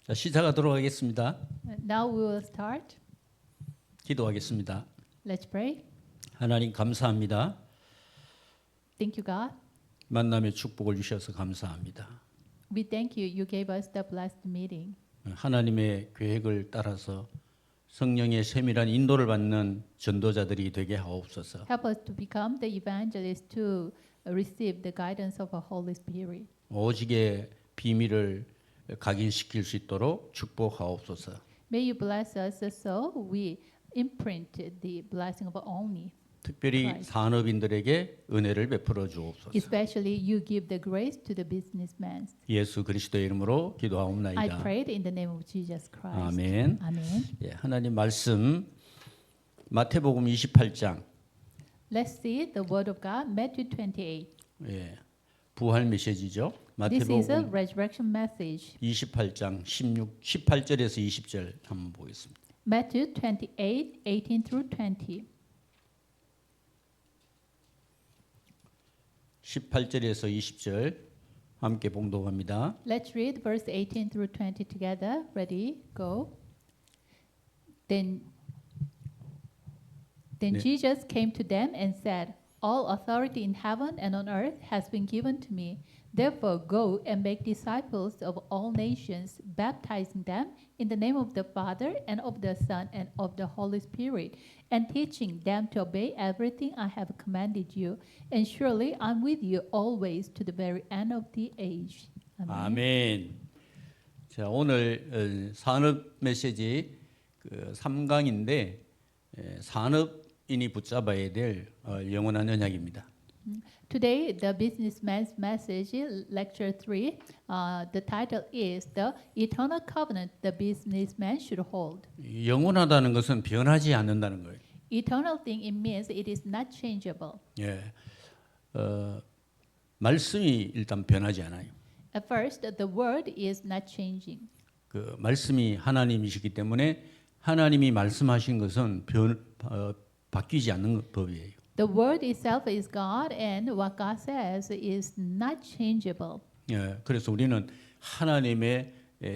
자, 시작하도록 하겠습니다. Now we will start. 기도하겠습니다. Let's pray. 하나님 감사합니다. Thank you, God. 만남의 축복을 주셔서 감사합니다. We thank you. You gave us the blessed meeting. 하나님의 계획을 따라서 성령의 세밀한 인도를 받는 전도자들이 되게 하옵소서. Help us to become the evangelists to receive the guidance of a Holy Spirit. 오직의 비밀을 각인시킬 수 있도록 축복하옵소서. May you bless us so we imprint the blessing of only. 특별히 Christ. 산업인들에게 은혜를 베풀어 주옵소서. Especially you give the grace to the businessmen. 예수 그리스도의 이름으로 I 기도하옵나이다. prayed in the name of Jesus Christ. 아멘. Amen. 예, 하나님 말씀 마태복음 28장 Let's see the word of God, Matthew 28. 예, 부활 메시지죠. This is a 마태복음 resurrection message. 28장 18절에서 20절 한번 보겠습니다. Matthew 28, 18 through 20. 18절에서 20절 함께 봉독합니다. Let's read verse 18 through 20 together. Ready? Go. Then 네. Jesus came to them and said, All authority in heaven and on earth has been given to me. Therefore go and make disciples of all nations, baptizing them in the name of the Father and of the Son and of the Holy Spirit, and teaching them to obey everything I have commanded you. And surely I'm with you always to the very end of the age. Amen. 아멘. 자, 오늘 산업 메시지 3강인데 산업인이 붙잡아야 될 영원한 언약입니다. Today, the businessman's message, lecture 3, the title is The Eternal Covenant the Businessman Should Hold. 영원하다는 것은 변하지 않는다는 거예요. Eternal thing, it means it is not changeable. 예, 말씀이 일단 변하지 않아요. At first, the word is not changing. 그 말씀이 하나님이시기 때문에 하나님이 말씀하신 것은 바뀌지 않는 법이에요. The word itself is God, and what God says is not changeable. 예, 그래서 우리는 하나님의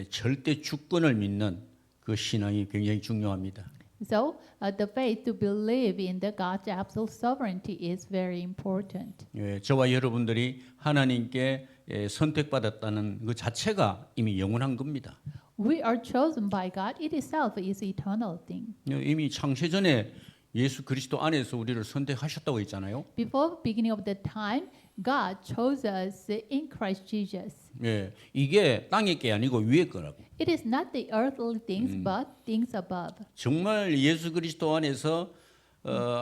절대 주권을 믿는 그 신앙이 굉장히 중요합니다. So, the faith to believe in the God's absolute sovereignty is very important. 예, 저와 여러분들이 하나님께 선택받았다는 그 자체가 이미 영원한 겁니다. We are chosen by God. It itself is eternal thing. 이미 창세전에 예수 그리스도 안에서 우리를 선택하셨다고 했잖아요. Before beginning of the time, God chose us in Christ Jesus. 예, 이게 땅의 게 아니고 위의 거라고. It is not the earthly things, but things above. 정말 예수 그리스도 안에서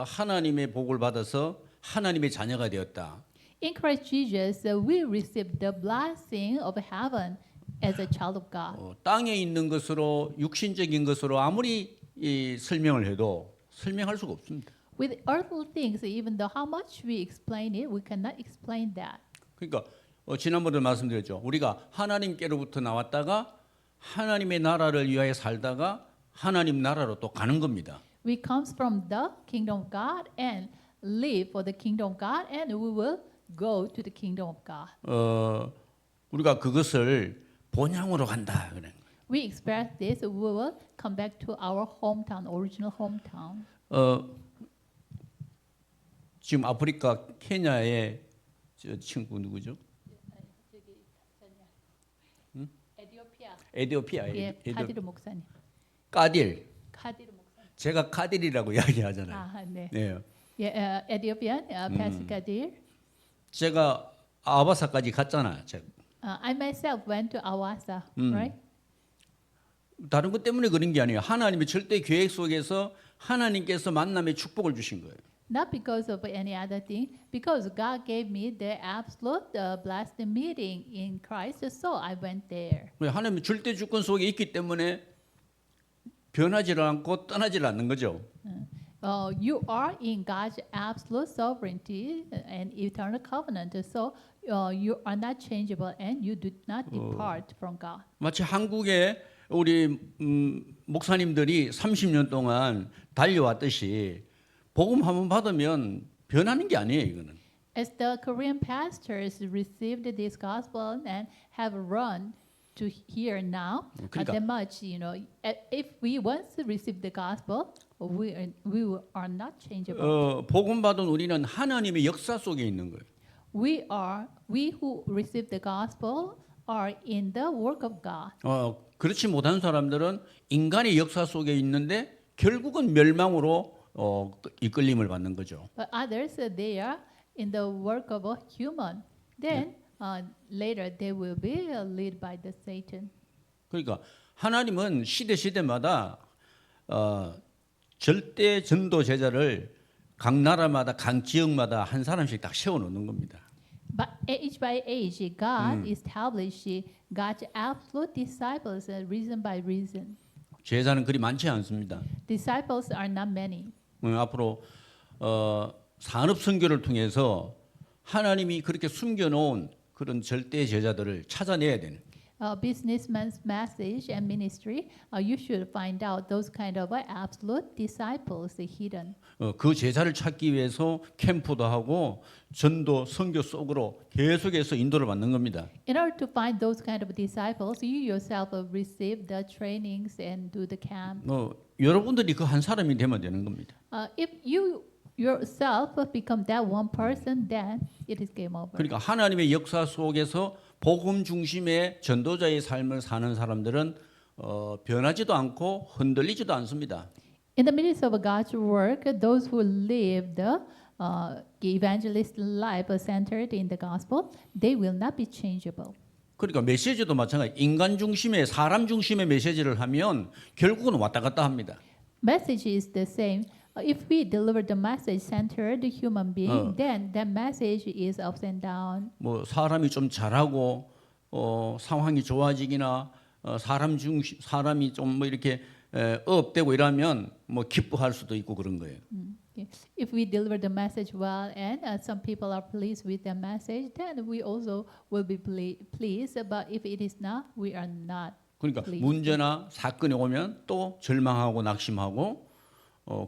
하나님의 복을 받아서 하나님의 자녀가 되었다. In Christ Jesus, we receive the blessing of heaven as a child of God. 땅에 있는 것으로 육신적인 것으로 아무리 설명을 해도 설명할 수가 없습니다. With earthly things, even though how much we explain it, we cannot explain that. 그러니까 지난번에 말씀드렸죠. 우리가 하나님께로부터 나왔다가 하나님의 나라를 위하여 살다가 하나님 나라로 또 가는 겁니다. We comes from the kingdom of God and live for the kingdom of God, and we will go to the kingdom of God. 우리가 그것을 본향으로 간다 그래. We expect this. We will come back to our hometown, original hometown. 지금 아프리카 케냐의 저 친구 누구죠? 에티오피아. 에티오피아. 예, 카디르 목사님. 까딜. 카디르 목사님. 제가 카딜이라고 이야기하잖아요. 아, 네. 네. 예, 에티오피안, Pastor Kadir. 제가 아바사까지 갔잖아요. 제가. I myself went to Awasa, right? 다른 것 때문에 그런 게 아니에요. 하나님의 절대 계획 속에서 하나님께서 만남의 축복을 주신 거예요. Not because of any other thing, because God gave me the absolute blessed meeting in Christ, so I went there. 하나님의 절대 주권 속에 있기 때문에 변하지 않고 떠나지 않는 거죠. You are in God's absolute sovereignty and eternal covenant, so you are not changeable and you do not depart from God. 마치 한국에 우리 목사님들이 30년 동안 달려왔듯이 복음 한번 받으면 변하는 게 아니에요, 이거는. As the Korean pastors received this gospel and have run to hear now, 그러니까- that much, if we once receive the gospel, we are not changeable. 복음 받은 우리는 하나님의 역사 속에 있는 거예요. We who receive the gospel are in the work of God. 그렇지 못한 사람들은 인간의 역사 속에 있는데 결국은 멸망으로 이끌림을 받는 거죠. But others, they are in the work of a human. Then later they will be led by the Satan. 그러니까 하나님은 시대마다 절대 전도 제자를 각 나라마다 각 지역마다 한 사람씩 딱 세워 놓는 겁니다. But age by age, God established God's absolute disciples reason by reason. 제자는 그리 많지 않습니다. Disciples are not many. 앞으로 산업 선교를 통해서 하나님이 그렇게 숨겨놓은 그런 절대 제자들을 찾아내야 되는. Businessman's message and ministry, you should find out those kind of absolute disciples hidden. 그 제자를 찾기 위해서 캠프도 하고 전도 선교 속으로 계속해서 인도를 받는 겁니다. In order to find those kind of disciples, you yourself will receive the trainings and do the camp. 여러분들이 그 한 사람이 되면 되는 겁니다. If you yourself become that one person, then it is game over. 그러니까 하나님의 역사 속에서 복음 중심의 전도자의 삶을 사는 사람들은 변하지도 않고 흔들리지도 않습니다. In the midst of God's work, those who live the evangelist life centered in the gospel, they will not be changeable. 그러니까 메시지도 마찬가지. 인간 중심의 사람 중심의 메시지를 하면 결국은 왔다 갔다 합니다. Message is the same. If we deliver the message centered human being, then that message is ups and down. 뭐 사람이 좀 잘하고 상황이 좋아지기나 사람이 좀 뭐 이렇게 업되고 이러면 뭐 기뻐할 수도 있고 그런 거예요. If we deliver the message well and some people are pleased with the message, then we also will be pleased. But if it is not, we are not. 그러니까 pleased. 문제나 사건이 오면 또 절망하고 낙심하고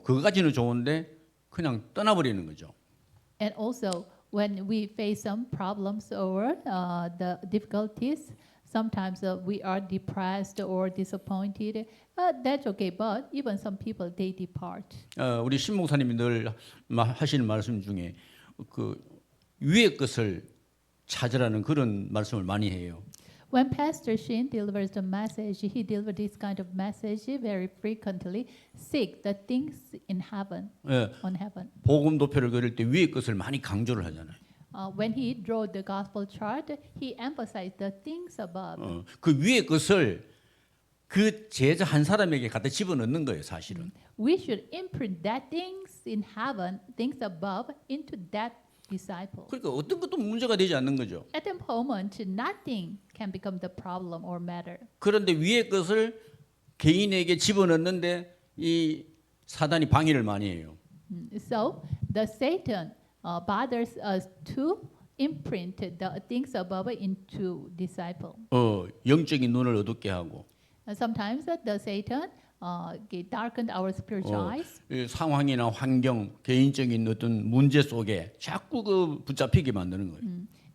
그거까지는 좋은데 그냥 떠나버리는 거죠. And also, when we face some problems or the difficulties, sometimes we are depressed or disappointed. That's okay, but even some people they depart. 우리 신 목사님이 늘 하시는 말씀 중에 그 위의 것을 찾으라는 그런 말씀을 많이 해요. When Pastor Shin delivers the message, he delivers this kind of message very frequently. Seek the things in heaven, on heaven. 복음 도표를 그릴 때 위의 것을 많이 강조를 하잖아요. When he drew the gospel chart, he emphasized the things above. 그 위의 것을 그 제자 한 사람에게 갖다 집어넣는 거예요, 사실은. We should imprint that things in heaven, things above, into that disciple. 그러니까 어떤 것도 문제가 되지 않는 거죠. At the moment, nothing can become the problem or matter. 그런데 위의 것을 개인에게 집어넣는데 이 사단이 방해를 많이 해요. So the Satan bothers us to imprint the things above into disciple. 영적인 눈을 어둡게 하고 Sometimes the Satan darkened our spiritual eyes. 이 상황이나 환경, 개인적인 어떤 문제 속에 자꾸 그 붙잡히게 만드는 거예요.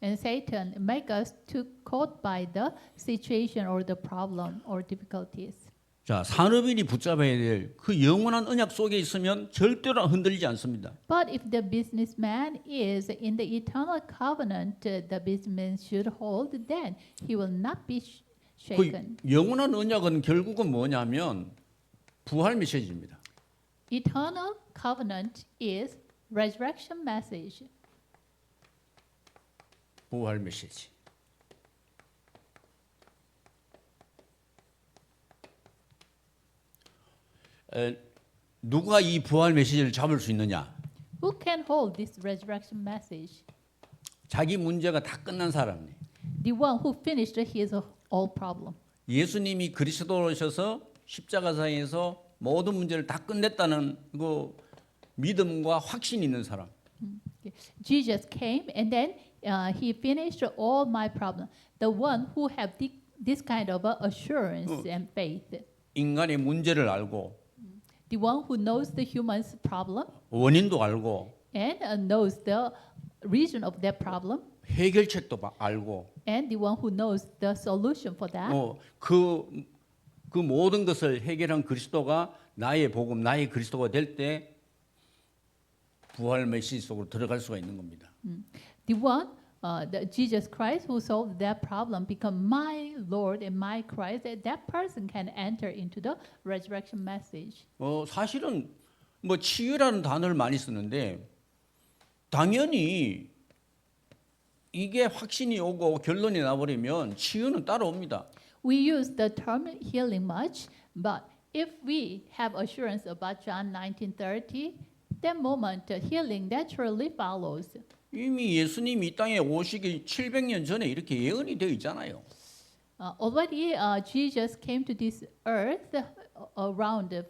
And Satan make us to caught by the situation or the problem or difficulties. 자, 산업인이 붙잡아야 될 그 영원한 언약 속에 있으면 절대로 흔들리지 않습니다. But if the businessman is in the eternal covenant, the businessman should hold, then he will not be shaken. 그 영원한 언약은 결국은 뭐냐면 부활 메시지입니다. Eternal covenant is resurrection message. 부활 메시지. 누가 이 부활 메시지를 잡을 수 있느냐? Who can hold this resurrection message? 자기 문제가 다 끝난 사람이. The one who finished his all problem. 예수님이 그리스도로셔서 십자가상에서 모든 문제를 다 끝냈다는 그 믿음과 확신이 있는 사람. Jesus came and then he finished all my problem. The one who have this kind of assurance and faith. 인간의 문제를 알고 The one who knows the human's problem 원인도 알고 and knows the reason of that problem. 해결책도 알고 and the one who knows the solution for that. 그 모든 것을 해결한 그리스도가 나의 복음, 나의 그리스도가 될 때 부활 메시지 속으로 들어갈 수가 있는 겁니다. The one, the Jesus Christ who solved that problem, become my Lord and my Christ. That person can enter into the resurrection message. 사실은 뭐 치유라는 단어를 많이 쓰는데 당연히 이게 확신이 오고 결론이 나버리면 치유는 따라옵니다. We use the term healing much, but if we have assurance about John 19:30, that moment healing naturally follows. 이미 예수님이 이 땅에 오시기 700년 전에 이렇게 예언이 되어 있잖아요. Already, Jesus came to this earth around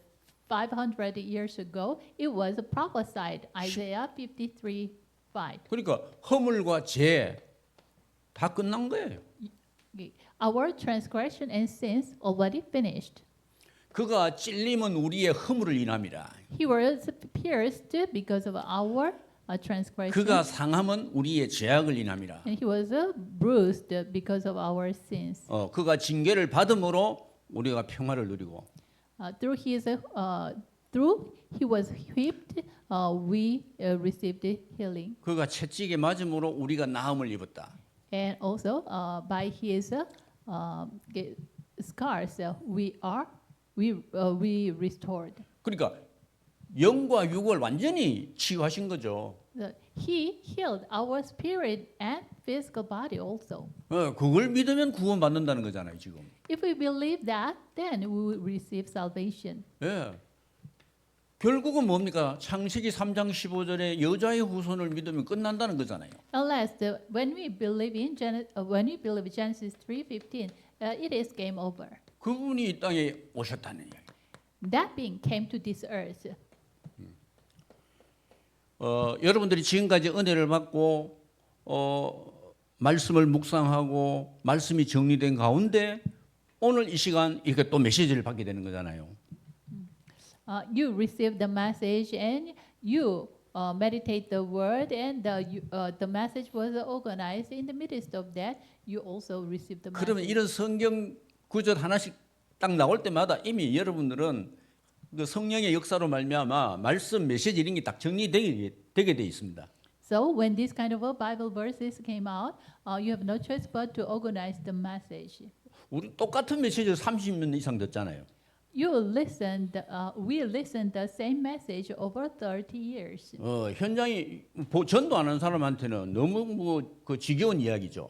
500 years ago. It was prophesied, Isaiah 53:5. 그러니까 허물과 죄 다 끝난 거예요. Our transgression and sins already finished. 그가 찔림은 우리의 허물을 인함이라. He was pierced because of our transgression, 그가 상함은 우리의 죄악을 인함이라. and he was bruised because of our sins. 그가 징계를 받음으로 우리가 평화를 누리고 Through he was whipped, we received healing, 그가 채찍에 맞음으로 우리가 나음을 입었다. and also by his scars we restored. 그러니까 영과 육을 완전히 치유하신 거죠. He healed our spirit and physical body also. 그걸 믿으면 구원받는다는 거잖아요, 지금. If we believe that, then we will receive salvation. 예. 결국은 뭡니까? 창세기 3장 15절에 여자의 후손을 믿으면 끝난다는 거잖아요. Unless when we believe Genesis 3:15, it is game over. 그분이 이 땅에 오셨다는 이야기. That being came to this earth. 여러분들이 지금까지 은혜를 받고 말씀을 묵상하고 말씀이 정리된 가운데 오늘 이 시간 이렇게 또 메시지를 받게 되는 거잖아요. You receive the message and you meditate the word, and the message was organized in the midst of that. You also receive the 그러면 message. 이런 성경 구절 하나씩 딱 나올 때마다 이미 여러분들은 그 성령의 역사로 말미암아 말씀 메시지 이런 게 딱 정리되게 돼 있습니다. So when this kind of Bible verses came out, you have no choice but to organize the message. 우리 똑같은 메시지를 30년 이상 듣잖아요. We listened the same message over 30 years. 현장이 전도 안 하는 사람한테는 너무 그 지겨운 이야기죠.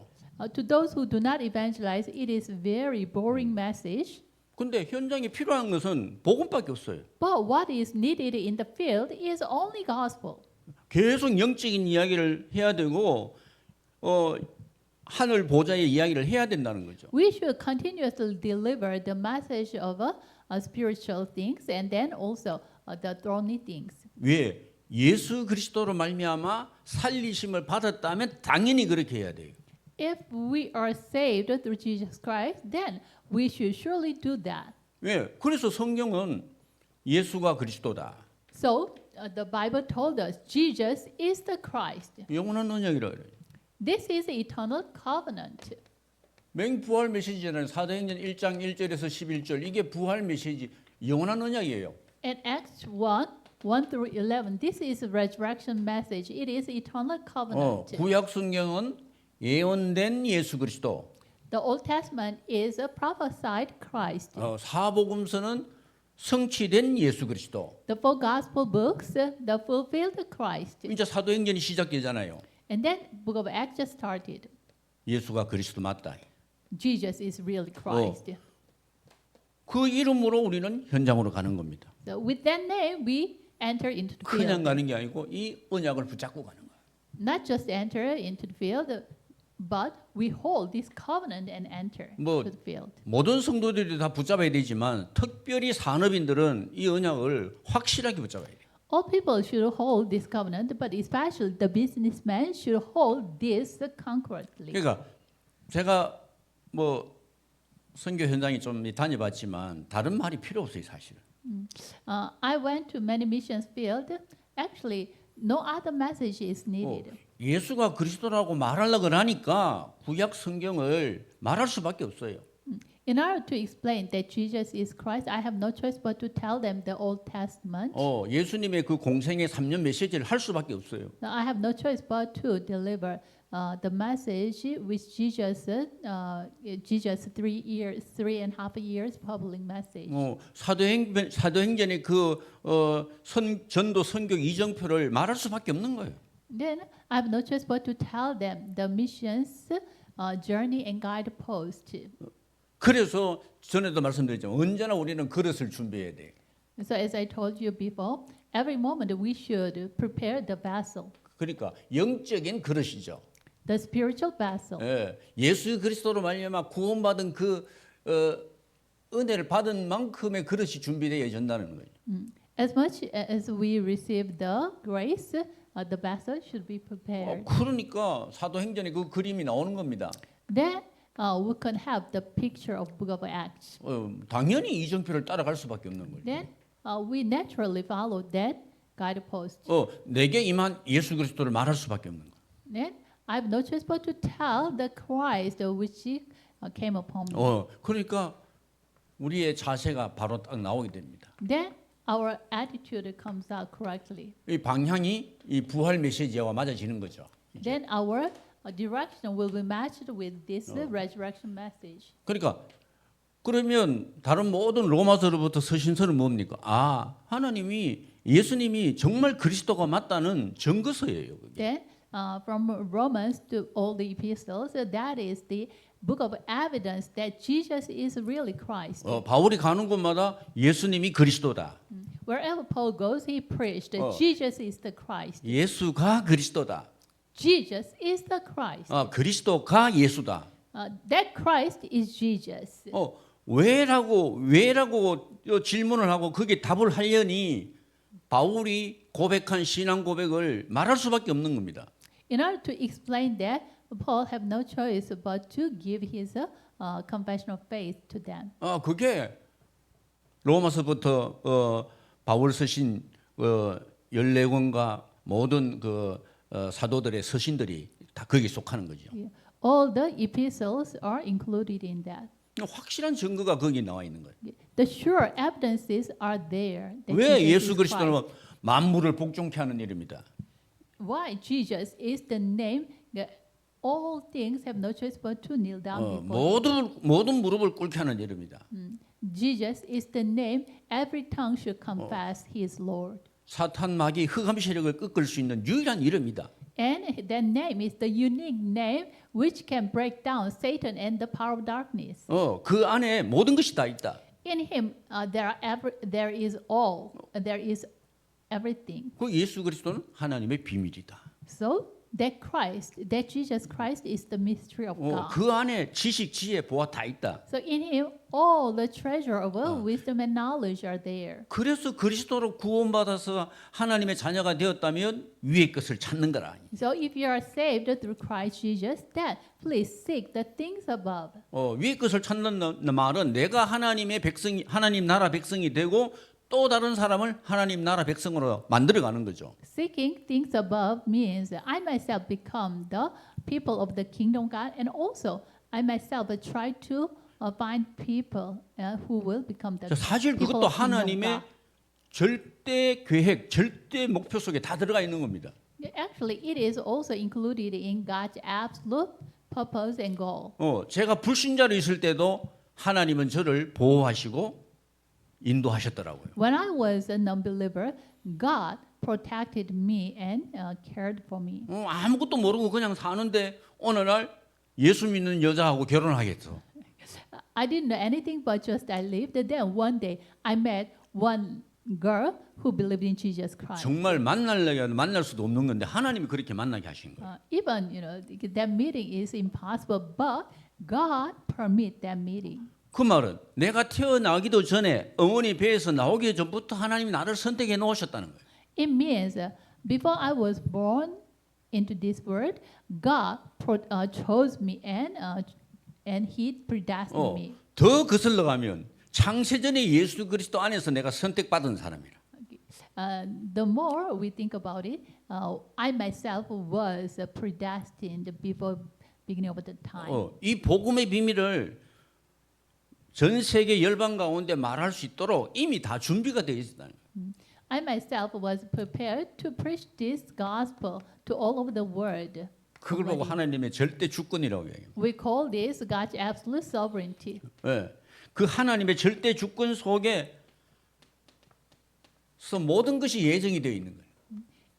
To those who do not evangelize, it is very boring message. 근데 현장에 필요한 것은 복음밖에 없어요. But what is needed in the field is only gospel. 계속 영적인 이야기를 해야 되고 하늘 보좌의 이야기를 해야 된다는 거죠. We should continuously deliver the message of spiritual things and then also the thorny things. 왜? 예수 그리스도로 말미암아 살리심을 받았다면 당연히 그렇게 해야 돼요. If we are saved through Jesus Christ, then we should surely do that. 왜? 그래서 성경은 예수가 그리스도다. So the Bible told us Jesus is the Christ. 영원한 언약이라 그래요. This is eternal covenant. 맹부활 메시지는 사도행전 1장 1절에서 11절 이게 부활 메시지 영원한 언약이에요. In Acts 1 through 11, this is a resurrection message. It is eternal covenant. 구약 성경은 예언된 예수 그리스도. The Old Testament is a prophesied Christ. 사복음서는 성취된 예수 그리스도. The four gospel books, the fulfilled Christ. 이제 사도행전이 시작되잖아요. And then book of Acts just started. 예수가 그리스도 맞다. Jesus is really Christ. 그 이름으로 우리는 현장으로 가는 겁니다. So with that name, we enter into the 그냥 field. 가는 게 아니고 이 언약을 붙잡고 가는 거예요. Not just enter into the field, but we hold this covenant and enter 뭐, to the field. 모든 성도들이 다 붙잡아야 되지만 특별히 산업인들은 이 언약을 확실하게 붙잡아야 돼요. All people should hold this covenant, but especially the businessmen should hold this concretely. 그러니까 제가 뭐 선교 현장에 좀 다녀봤지만 다른 말이 필요 없어요, 사실은. I went to many missions field. Actually, no other message is needed. 예수가 그리스도라고 말하려고 하니까 구약 성경을 말할 수밖에 없어요. In order to explain that Jesus is Christ, I have no choice but to tell them the Old Testament. 예수님의 그 공생의 3년 메시지를 할 수밖에 없어요. Now, I have no choice but to deliver the message which Jesus 3.5 years public message. 사도행전의 그 전도 선교 이정표를 말할 수밖에 없는 거예요. Then I have no choice but to tell them the missions journey and guidepost. 그래서 전에도 말씀드렸죠. 언제나 우리는 그릇을 준비해야 돼. So as I told you before, every moment we should prepare the vessel, 그러니까 영적인 그릇이죠. the spiritual vessel. 예수 그리스도로 말미암아 구원받은 그 은혜를 받은 만큼의 그릇이 준비되어야 된다는 거예요. As much as we receive the grace, the vessel should be prepared. 그러니까 사도행전에 그 그림이 나오는 겁니다. Then we can have the picture of Book of Acts. 당연히 이정표를 따라갈 수밖에 없는 거예요. Then we naturally follow that guidepost. 내게 임한 예수 그리스도를 말할 수밖에 없는 거예요. Then I have no choice but to tell the Christ which came upon me. 그러니까 우리의 자세가 바로 딱 나오게 됩니다. Then our attitude comes out correctly. 이 방향이 이 부활 메시지와 맞아지는 거죠. Then our direction will be matched with this resurrection message. 그러니까 그러면 다른 모든 로마서로부터 서신서는 뭡니까? 예수님이 정말 그리스도가 맞다는 증거서예요. 그게. Then from Romans to all the epistles, that is the book of evidence that Jesus is really Christ. 바울이 가는 곳마다 예수님이 그리스도다. Wherever Paul goes, he preached that Jesus is the Christ. 예수가 그리스도다. Jesus is the Christ. 그리스도가 예수다. That Christ is Jesus. 왜라고 질문을 하고 그게 답을 하려니 바울이 고백한 신앙 고백을 말할 수밖에 없는 겁니다. In order to explain that, Paul have no choice but to give his confession of faith to them. 그게 로마서부터 바울 서신 14권과 모든 그 사도들의 서신들이 다 거기에 속하는 거죠. All the epistles are included in that. 확실한 증거가 거기 나와 있는 거예요. The sure evidences are there. that 왜 Jesus 예수 is 그리스도는 Christ. 만물을 복종케 하는 일입니다. Why Jesus is the name that all things have no choice but to kneel down before. 모든 무릎을 꿇게 하는 일입니다. Jesus is the name every tongue should confess he is Lord. 사탄 마귀 흑암 세력을 꺾을 수 있는 유일한 이름이다. And that name is the unique name which can break down Satan and the power of darkness. 그 안에 모든 것이 다 있다. In him there is everything. 그 예수 그리스도는 하나님의 비밀이다. So that Jesus Christ is the mystery of God. 그 안에 지식, 지혜, 보아 다 있다. So in him all the treasure of wisdom and knowledge are there. 그래서 그리스도로 구원받아서 하나님의 자녀가 되었다면 위의 것을 찾는 거라. So if you are saved through Christ Jesus, then please seek the things above. 위의 것을 찾는 말은 내가 하나님의 백성이 하나님 나라 백성이 되고 또 다른 사람을 하나님 나라 백성으로 만들어가는 거죠. Seeking things above means I myself become the people of the kingdom of God, and also I myself try to find people who will become the 사실 people 그것도 of kingdom of 하나님의 God. 절대 계획, 절대 목표 속에 다 들어가 있는 겁니다. Actually, it is also included in God's absolute purpose and goal. 제가 불신자로 있을 때도 하나님은 저를 보호하시고 인도하셨더라고요. When I was a non-believer, God protected me and cared for me. 아무것도 모르고 그냥 사는데 어느 날 예수 믿는 여자하고 결혼하겠어. I didn't know anything but just I lived. And then one day I met one girl who believed in Jesus Christ. 정말 만날 수도 없는 건데 하나님이 그렇게 만나게 하신 거예요. Even that meeting is impossible, but God permit that meeting. 그 말은 내가 태어나기도 전에 어머니 배에서 나오기 전부터 하나님이 나를 선택해 놓으셨다는 거예요. It means before I was born into this world, God chose me and He predestined me. 더 거슬러 가면 창세전에 예수 그리스도 안에서 내가 선택받은 사람이라. the more we think about it, I myself was predestined before beginning of the time. 이 복음의 비밀을 전 세계 열방 가운데 말할 수 있도록 이미 다 준비가 되어 있다. I myself was prepared to preach this gospel to all over the world. 그걸 보고 already. 하나님의 절대 주권이라고 얘기해요. We call this God's absolute sovereignty. 예. 그 하나님의 절대 주권 속에서 모든 것이 예정이 되어 있는 거예요.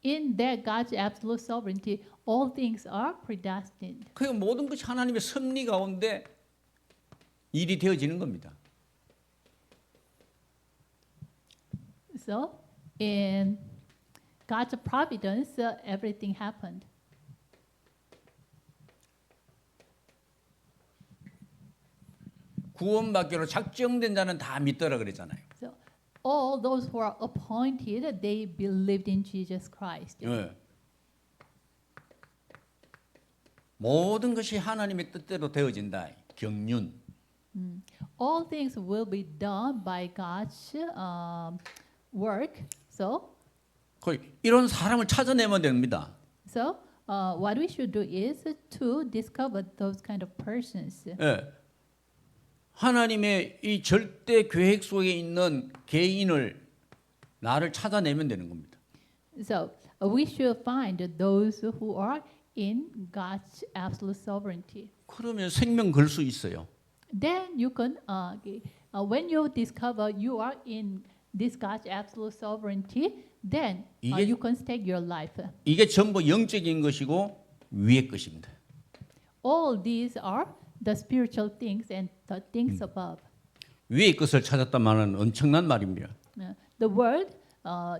In that God's absolute sovereignty, all things are predestined. 그 모든 것이 하나님의 섭리 가운데 일이 되어지는 겁니다. So, in God's providence, everything happened. 구원받기로 작정된 자는 다 믿더라 그랬잖아요. So, all those who are appointed, they believed in Jesus Christ. 예. 모든 것이 하나님의 뜻대로 되어진다. 경륜. All things will be done by God's work. So, 이런 사람을 찾아내면 됩니다. what we should do is to discover those kind of persons. 예. 하나님의 이 절대 계획 속에 있는 개인을 나를 찾아내면 되는 겁니다. So, we should find those who are in God's absolute sovereignty. 그러면 생명 걸 수 있어요. Then you can, when you discover you are in this God's absolute sovereignty, then 이게- you can stake your life. 이게 전부 영적인 것이고 위의 것입니다. All these are the spiritual things and the things above. 위의 것을 찾았단 말은 엄청난 말입니다. The word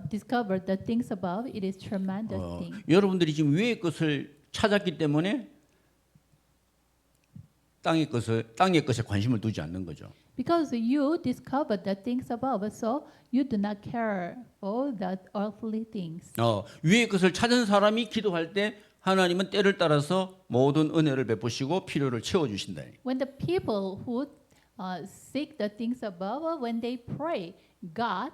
discover the things above. It is tremendous thing. 여러분들이 지금 위의 것을 찾았기 때문에 땅의 것에 관심을 두지 않는 거죠. Because you discover the things above, so you do not care for the earthly things. 위의 것을 찾은 사람이 기도할 때 하나님은 때를 따라서 모든 은혜를 베푸시고 필요를 채워 주신다. When the people who seek the things above, when they pray, God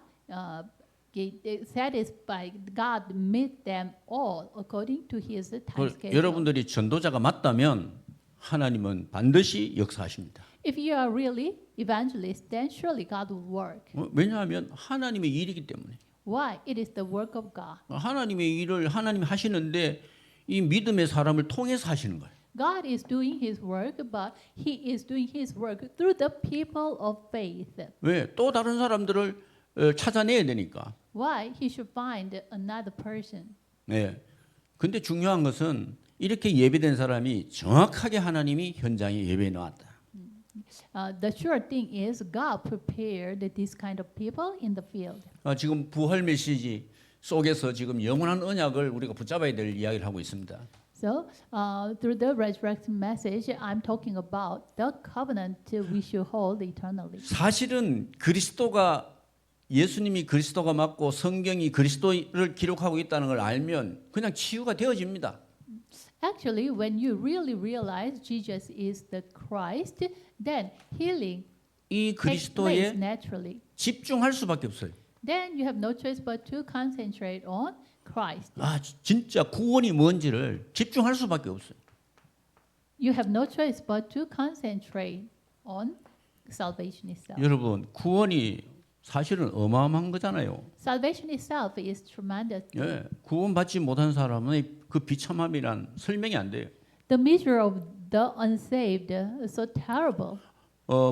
satisfy. God meet them all according to His time schedule. 여러분들이 전도자가 맞다면 하나님은 반드시 역사하십니다. If you are really evangelist, then surely God will work. 왜냐하면 하나님의 일이기 때문에. Why? It is the work of God. 하나님의 일을 하나님이 하시는데 이 믿음의 사람을 통해서 하시는 거예요. God is doing His work, but He is doing His work through the people of faith. 왜? 또 다른 사람들을 찾아내야 되니까. Why? He should find another person. 네. 근데 중요한 것은 이렇게 예배된 사람이 정확하게 하나님이 현장에 예배해 놓았다. The sure thing is God prepared this kind of people in the field. 지금 부활 메시지 속에서 지금 영원한 언약을 우리가 붙잡아야 될 이야기를 하고 있습니다. So, through the resurrection message, I'm talking about the covenant we should hold eternally. 사실은 예수님이 그리스도가 맞고 성경이 그리스도를 기록하고 있다는 걸 알면 그냥 치유가 되어집니다. Actually, when you really realize Jesus is the Christ, then healing 이 takes place 그리스도에 naturally. 집중할 수밖에 없어요. Then you have no choice but to concentrate on Christ. 진짜 구원이 뭔지를 집중할 수밖에 없어요. You have no choice but to concentrate on salvation itself. 여러분, 구원이 사실은 어마어마한 거잖아요. Salvation itself is tremendous. 예, 구원받지 못한 사람의 그 비참함이란 설명이 안 돼요. The misery of the unsaved is so terrible.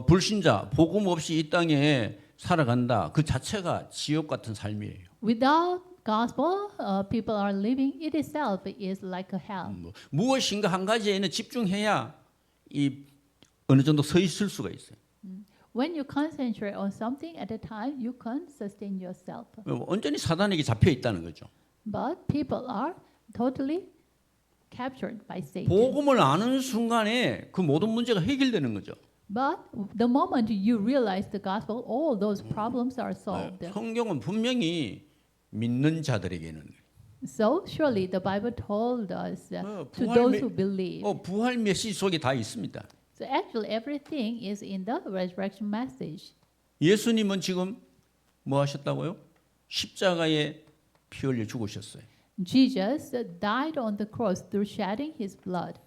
불신자, 복음 없이 이 땅에 살아간다. 그 자체가 지옥 같은 삶이에요. Without gospel, people are living. It itself is like a hell. 무엇인가 한 가지에는 집중해야 이 어느 정도 서 있을 수가 있어요. When you concentrate on something at a time, you can sustain yourself. 온전히 사단에게 잡혀 있다는 거죠. But people are totally captured by Satan. 복음을 아는 순간에 그 모든 문제가 해결되는 거죠. But the moment you realize the gospel, all those problems are solved. 성경은 분명히 믿는 자들에게는 So surely the Bible told us to 부활 those 메- who believe. 부활 메시지 속에 다 있습니다. So actually everything is in the resurrection message. 예수님은 지금 뭐 하셨다고요? 십자가에 피 흘려 죽으셨어요. Jesus died on the cross through shedding his blood.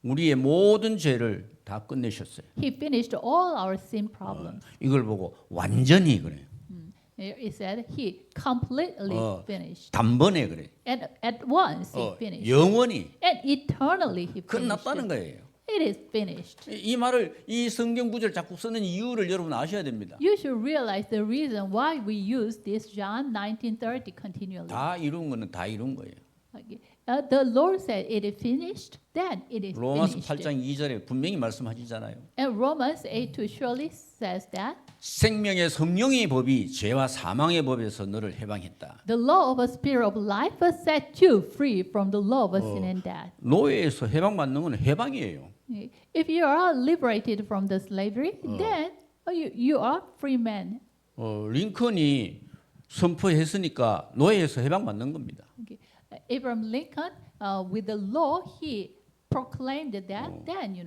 우리의 모든 죄를 다 끝내셨어요. He finished all our sin problems. 이걸 보고 완전히 그래요. It said he completely 어. finished. 단번에 그래요. And at once he finished. 영원히 And eternally he finished. 끝났다는 it. 거예요. It is finished. 이 말을 이 성경 구절 자꾸 쓰는 이유를 여러분 아셔야 됩니다. You should realize the reason why we use this John 19:30 continually. 다 이룬 거는 다 이룬 거예요. Okay. The Lord said it is finished, then it is 로마서 finished. 8장 2절에 분명히 말씀하시잖아요. And Romans 8:2 surely says that 생명의 성령의 법이 죄와 사망의 법에서 너를 해방했다. the law of a spirit of life has set you free from the law of sin and death. 노예에서 해방받는 건 해방이에요. If you are liberated from the slavery, then you are free man. 링컨이 선포했으니까 노예에서 해방받는 겁니다. Okay. Abraham Lincoln, with the law, he proclaimed that. Then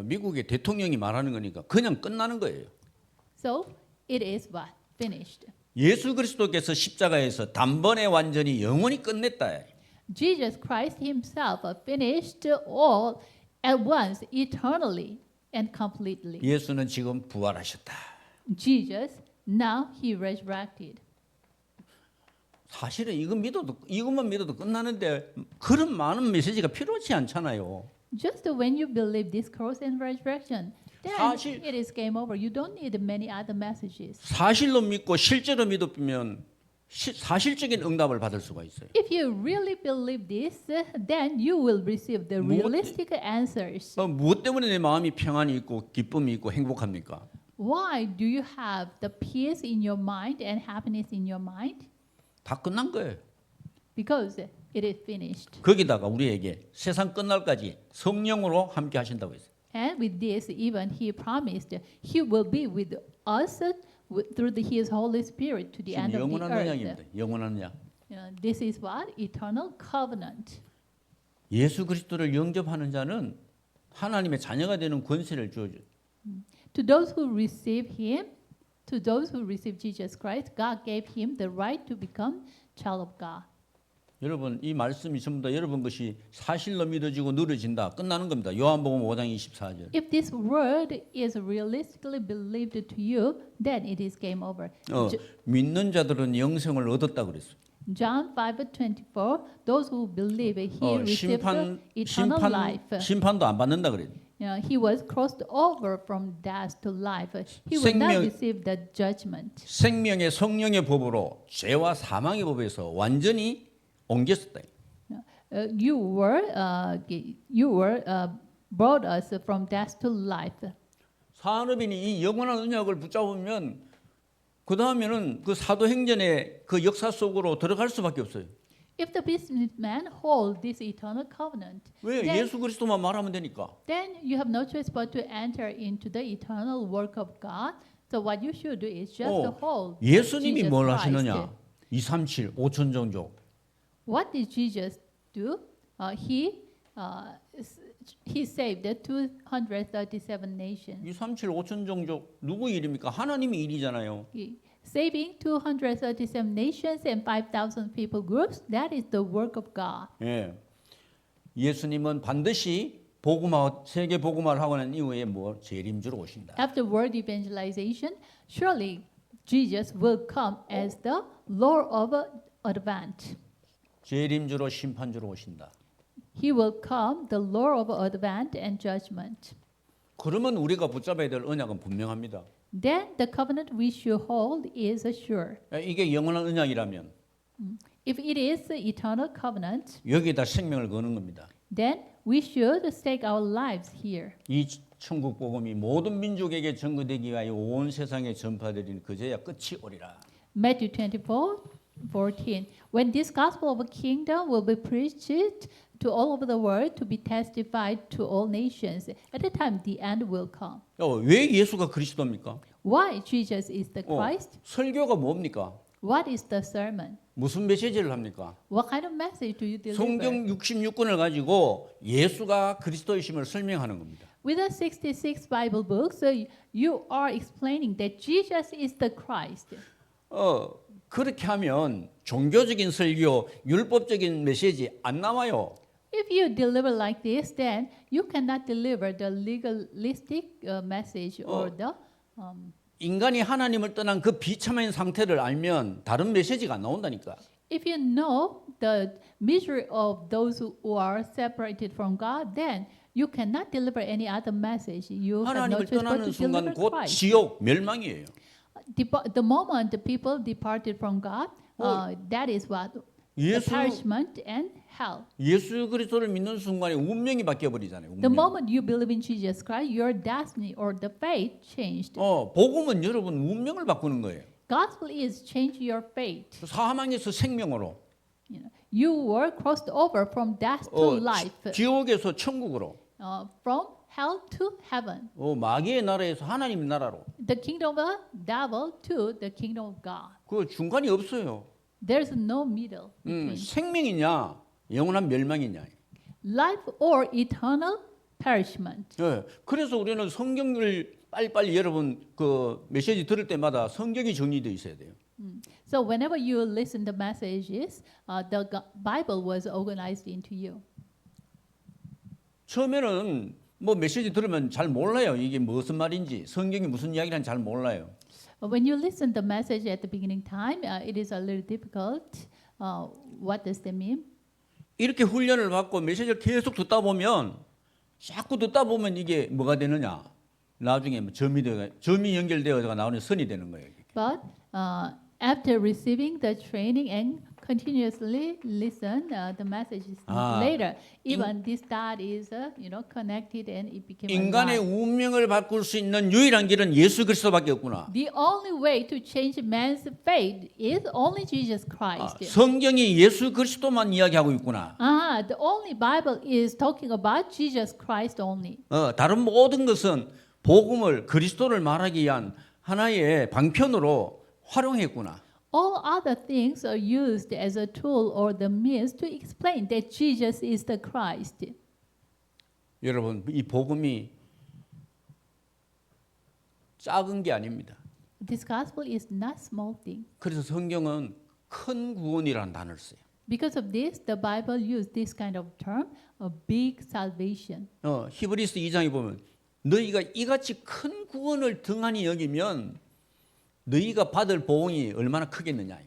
미국의 대통령이 말하는 거니까 그냥 끝나는 거예요. so it is what finished. 예수 그리스도께서 십자가에서 단번에 완전히 영원히 끝냈다. Jesus Christ Himself finished all at once, eternally and completely. 예수는 지금 부활하셨다. Jesus now He resurrected. 사실은 이것만 믿어도 끝나는데 그런 많은 메시지가 필요치 않잖아요. Just when you believe this cross and resurrection, then 사실- it is game over. You don't need many other messages. 사실로 믿고 실제로 믿으면 사실적인 응답을 받을 수가 있어요. If you really believe this, then you will receive the realistic answers. 무엇 때문에 내 마음이 평안이 있고 기쁨이 있고 행복합니까? Why do you have the peace in your mind and happiness in your mind? 다 끝난 거예요. Because it is finished. 거기다가 우리에게 세상 끝날까지 성령으로 함께 하신다고 했어요. And with this, even He promised He will be with us through His Holy Spirit to the 지금 end of the 영원한 earth. 언약입니다. 영원한 언약. This is what? Eternal covenant. 예수 그리스도를 영접하는 자는 하나님의 자녀가 되는 권세를 주어줘요. To those who receive Him, to those who receive Jesus Christ, God gave Him the right to become child of God. 여러분 이 말씀이 전부 다 여러분 것이 사실로 믿어지고 누려진다. 끝나는 겁니다. 요한복음 5장 24절. If this word is realistically believed to you, then it is game over. 믿는 자들은 영생을 얻었다 그랬어요. John 5:24, those who believe He received eternal life. 심판도 안 받는다 그래요. He was crossed over from death to life. He will not 생명- receive the judgment. 생명의 성령의 법으로 죄와 사망의 법에서 완전히 옮겼었다. You were brought us from death to life. 산업인이 이 영원한 언약을 붙잡으면 그 다음에는 그 사도행전의 그 역사 속으로 들어갈 수밖에 없어요. If the businessman hold this eternal covenant, 왜 예수 그리스도만 말하면 되니까. then you have no choice but to enter into the eternal work of God. So what you should do is just hold 예수님이 Jesus 뭘 Christ. 하시느냐? 237 5천 종족. What did Jesus do? He saved 237 nations. 237 5천 종족 누구 일입니까? 하나님의 일이잖아요. Saving 237 nations and 5,000 people groups, that is the work of God. 예. 예수님은 반드시 세계 복음화를 하고 난 이후에 재림주로 오신다. After world evangelization, surely Jesus will come as the Lord of Advent. 재림주로 심판주로 오신다. He will come, the Lord of Advent and judgment. 그러면 우리가 붙잡아야 될 언약은 분명합니다. Then the covenant we should hold is assured. 이게 영원한 언약이라면 If it is the eternal covenant, 여기에다 생명을 거는 겁니다. then we should stake our lives here. 이 천국 복음이 모든 민족에게 전거되기 위하여 온 세상에 전파되리니 그제야 끝이 오리라. Matthew 24:14. When this gospel of a kingdom will be preached to all over the world to be testified to all nations, at the time the end will come. 왜 예수가 그리스도입니까? Why Jesus is the Christ? 설교가 뭡니까? What is the sermon? 무슨 메시지를 합니까? What kind of message do you deliver? 성경 66권을 가지고 예수가 그리스도이심을 설명하는 겁니다. With the 66 Bible books, you are explaining that Jesus is the Christ. 그렇게 하면 종교적인 설교, 율법적인 메시지 안 나와요. If you deliver like this, then you cannot deliver the legalistic message or the 인간이 하나님을 떠난 그 비참한 상태를 알면 다른 메시지가 안 나온다니까. if you know the misery of those who are separated from God, then you cannot deliver any other message. You have no 하나님을 choice but 떠나는 to 순간 deliver 곧 Christ. 지옥, 멸망이에요. The moment the people departed from God, that is what the 예수 punishment and hell. 예수 그리스도를 믿는 순간에 운명이 바뀌어 버리잖아요. The 운명. moment you believe in Jesus Christ, your destiny or the fate changed. 복음은 여러분 운명을 바꾸는 거예요. Gospel is change your fate. 사망에서 생명으로, You were crossed over from death to life, 지옥에서 천국으로, from hell to heaven. 마귀의 나라에서 하나님의 나라로. The kingdom of the devil to the kingdom of God. 그 중간이 없어요. There's no middle between. 생명이냐, 영원한 멸망이냐. Life or eternal perishment. 그래서 우리는 성경을 빨리빨리 여러분 그 메시지 들을 때마다 성경이 정리되어 있어야 돼요. So whenever you listen to messages, the Bible was organized into you. 처음에는 뭐 메시지 들으면 잘 몰라요. 이게 무슨 말인지, 성경이 무슨 이야기라는지 잘 몰라요. When you listen to the message at the beginning time, it is a little difficult. What does that mean? 이렇게 훈련을 받고 메시지를 계속 듣다 보면 자꾸 듣다 보면 이게 뭐가 되느냐? 나중에 점이 연결되어가 나오는 선이 되는 거예요. But after receiving the training and continuously listen the messages later, even this thought is connected and it became 인간의 alive. 운명을 바꿀 수 있는 유일한 길은 예수 그리스도밖에 없구나. The only way to change man's fate is only Jesus Christ. 성경이 예수 그리스도만 이야기하고 있구나. The only Bible is talking about Jesus Christ only. 다른 모든 것은 복음을 그리스도를 말하기 위한 하나의 방편으로 활용했구나. All other things are used as a tool or the means to explain that Jesus is the Christ. 여러분, 이 복음이 작은 게 아닙니다. This gospel is not small thing. 그래서 성경은 큰 구원이라는 단어를 써요. Because of this, the Bible used this kind of term, a big salvation. 히브리서 2장에 보면 너희가 이같이 큰 구원을 등한히 여기면 너희가 받을 보응이 얼마나 크겠느냐.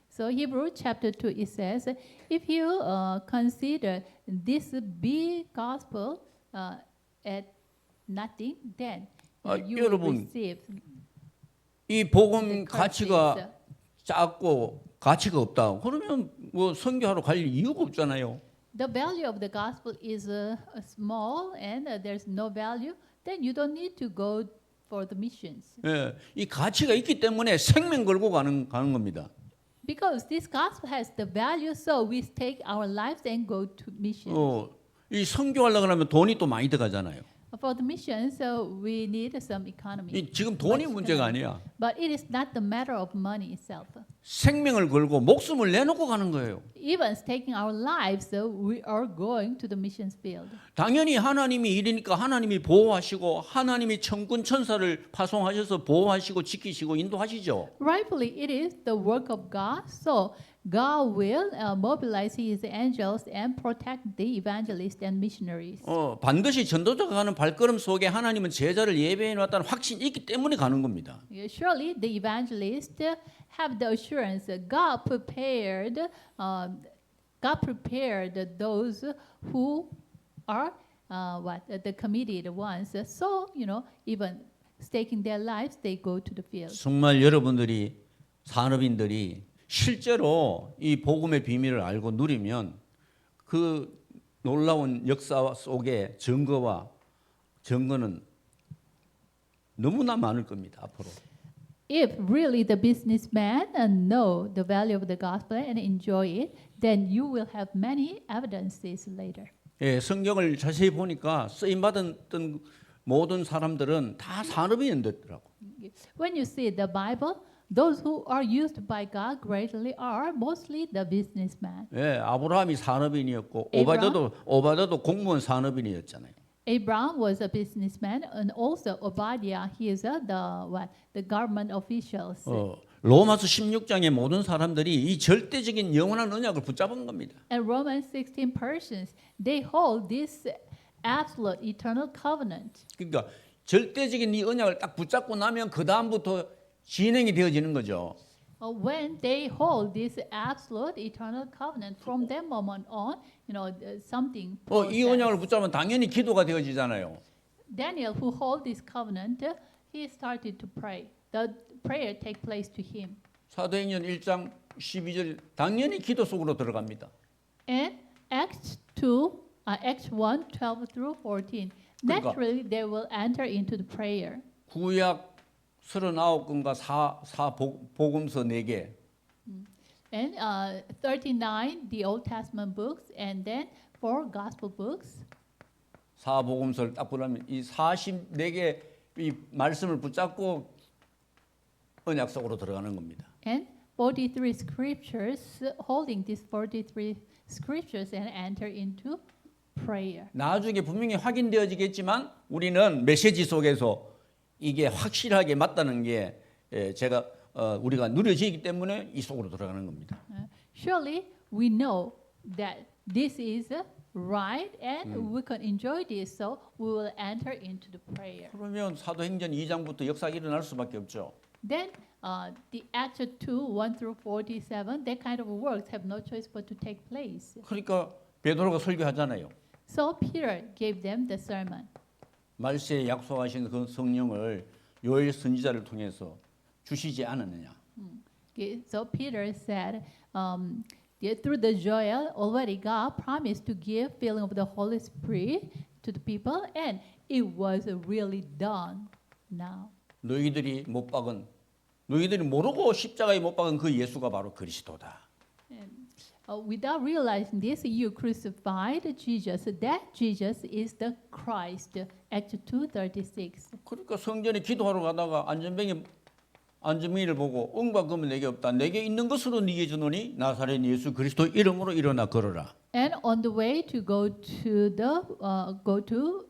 So Hebrew chapter 2 it says, if you consider this big gospel at nothing, then you will 여러분, receive 이 복음 the 가치가 curses. 작고 가치가 없다. 그러면 뭐 선교하러 갈 이유가 없잖아요. The value of the gospel is small and there's no value, then you don't need to go for the missions. 이 가치가 있기 때문에 생명 걸고 가는 겁니다. Because this gospel has the value, so we take our lives and go to missions. 이 선교하려고 하면 돈이 또 많이 들어가잖아요. For the missions, we need some economy. 지금 돈이 문제가 아니야. But it is not the matter of money itself. 생명을 걸고 목숨을 내놓고 가는 거예요. Even taking our lives, we are going to the missions field. 당연히 하나님이 일이니까 하나님이 보호하시고 하나님이 천군 천사를 파송하셔서 보호하시고 지키시고 인도하시죠. Rightfully, it is the work of God. So God will mobilize His angels and protect the evangelists and missionaries. 반드시 전도자가 가는 발걸음 속에 하나님은 제자를 예배해 놨다는 확신이 있기 때문에 가는 겁니다. Surely the evangelists have the assurance that God prepared those who are the committed ones. So even staking their lives, they go to the field. 정말 여러분들이 산업인들이 실제로 이 복음의 비밀을 알고 누리면 그 놀라운 역사 속에 증거는 너무나 많을 겁니다. 앞으로. If really the businessman know the value of the gospel and enjoy it, then you will have many evidences later. 성경을 자세히 보니까 쓰임 받았던 모든 사람들은 다 산업인들더라고. When you see the Bible, those who are used by God greatly are mostly the businessman. 아브라함이 산업인이었고 Abraham? 오바다도 공무원 산업인이었잖아요. Abraham was a businessman, and also Obadiah, he is the government officials. 로마서 16장의 모든 사람들이 이 절대적인 영원한 언약을 붙잡은 겁니다. And Romans 16 persons, they hold this absolute eternal covenant. 그러니까 절대적인 이 언약을 딱 붙잡고 나면 그 다음부터 진행이 되어지는 거죠. When they hold this absolute eternal covenant, from that moment on, something. 이 언약을 붙잡으면 당연히 기도가 되어지잖아요. Daniel, who hold this covenant, he started to pray. The prayer take place to him. 사도행전 1장 12절 당연히 기도 속으로 들어갑니다. And Acts 1, 12 through 14. Naturally, they will enter into the prayer. 구약 39권과 복음서 4개. And 39, the Old Testament books, and then 4 gospel books. 사복음서를 딱 보면 이 44개 이 말씀을 붙잡고 언약 속으로 들어가는 겁니다. And 43 scriptures, holding these 43 scriptures and enter into prayer. 나중에 분명히 확인되어지겠지만 우리는 메시지 속에서 이게 확실하게 맞다는 게 제가 우리가 누려지기 때문에 이 속으로 들어가는 겁니다. Surely we know that this is right and we can enjoy this, so we will enter into the prayer. 그러면 사도행전 2장부터 역사가 일어날 수밖에 없죠. Then the Acts 2, 1 through 47, that kind of works have no choice but to take place. 그러니까 베드로가 설교하잖아요. So Peter gave them the sermon. 말세에 약속하신 그 성령을 요엘 선지자를 통해서 주시지 않았느냐. Okay, so Peter said, through the Joel, already God promised to give filling of the Holy Spirit to the people, and it was really done now. 너희들이 모르고 십자가에 못 박은 그 예수가 바로 그리스도다. Without realizing this, you crucified Jesus. That Jesus is the Christ. Acts 2:36. 그러니까 성전에 기도하러 가다가 안전뱅이를 보고 은과 금은 내게 없다. 내게 있는 것으로 네게 주노니 나사렛 예수 그리스도 이름으로 일어나 걸어라. And on the way to go to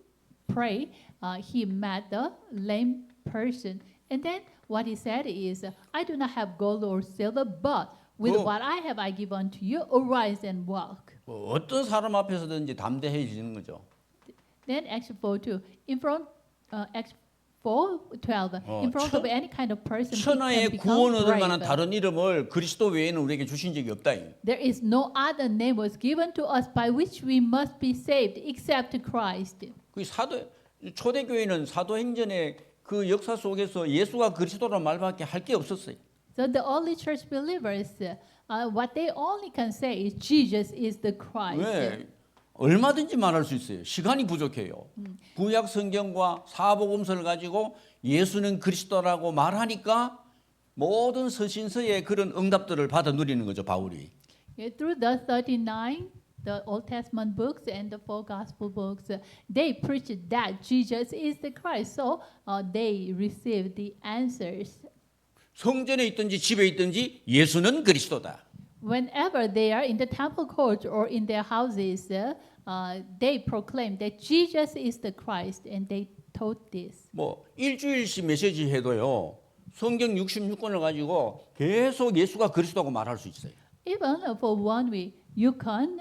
pray, he met the lame person. And then what he said is, I do not have gold or silver, but with what I have I give unto you. Arise and walk. 어떤 사람 앞에서든지 담대해지는 거죠. Then Acts 4:2. In front, Acts 4:12. In front of any kind of person, he 천하의 can 구원 become 얻을 만한 brave. 다른 이름을 그리스도 외에는 우리에게 주신 적이 없다. There is no other name was given to us by which we must be saved except Christ. 그 초대교회는 사도행전의 그 역사 속에서 예수가 그리스도라는 말밖에 할 게 없었어요. So the early church believers, what they only can say is Jesus is the Christ. 왜? 얼마든지 말할 수 있어요. 시간이 부족해요. 구약 성경과 사복음서를 가지고 예수는 그리스도라고 말하니까 모든 서신서의 그런 응답들을 받아 누리는 거죠, 바울이. Through the 39, the Old Testament books and the 4 gospel books, they preached that Jesus is the Christ. So they received the answers. 성전에 있든지 집에 있든지 예수는 그리스도다. Whenever they are in the temple court or in their houses, they proclaim that Jesus is the Christ, and they taught this. 뭐 일주일씩 메시지 해도요. 성경 66권을 가지고 계속 예수가 그리스도라고 말할 수 있어요. Even for 1 week, you can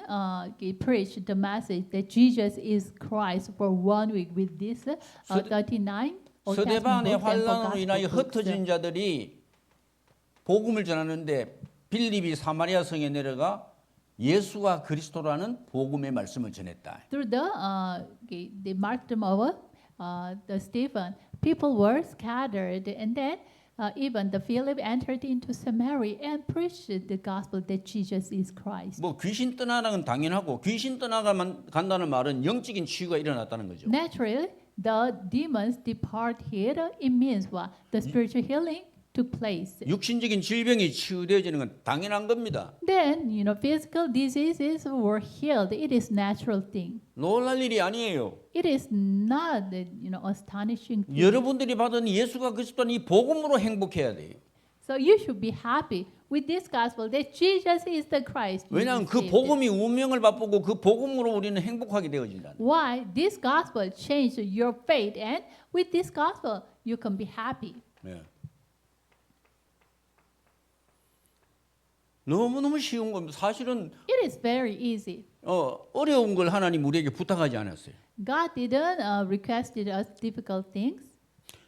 preach the message that Jesus is Christ for 1 week with this 39 Old Testament 서대반의 books and 4 환란으로 인하여 gospel 흩어진 books. 자들이 복음을 전하는데 빌립이 사마리아 성에 내려가 예수가 그리스도라는 복음의 말씀을 전했다. Through the martyrdom of the Stephen, people were scattered, and then even the Philip entered into Samaria and preached the gospel that Jesus is Christ. 뭐 귀신 떠나는 당연하고 귀신 떠나가만 간다는 말은 영적인 치유가 일어났다는 거죠. Naturally, the demons departed. It means what? The spiritual healing took place. 육신적인 질병이 치유되어지는 건 당연한 겁니다. Then, physical diseases were healed. It is natural thing. 놀랄 일이 아니에요. It is not, astonishing thing. 여러분들이 받은 예수가 그리스도는 이 복음으로 행복해야 돼요. So you should be happy with this gospel that Jesus is the Christ. you 왜냐하면 그 received. 복음이 운명을 바꾸고 그 복음으로 우리는 행복하게 되어진다. Why? This gospel changed your fate, and with this gospel, you can be happy. 네. 너무너무 쉬운 겁니다. 사실은 It is very easy. 어려운 걸 하나님 우리에게 부탁하지 않았어요. God didn't requested us difficult things.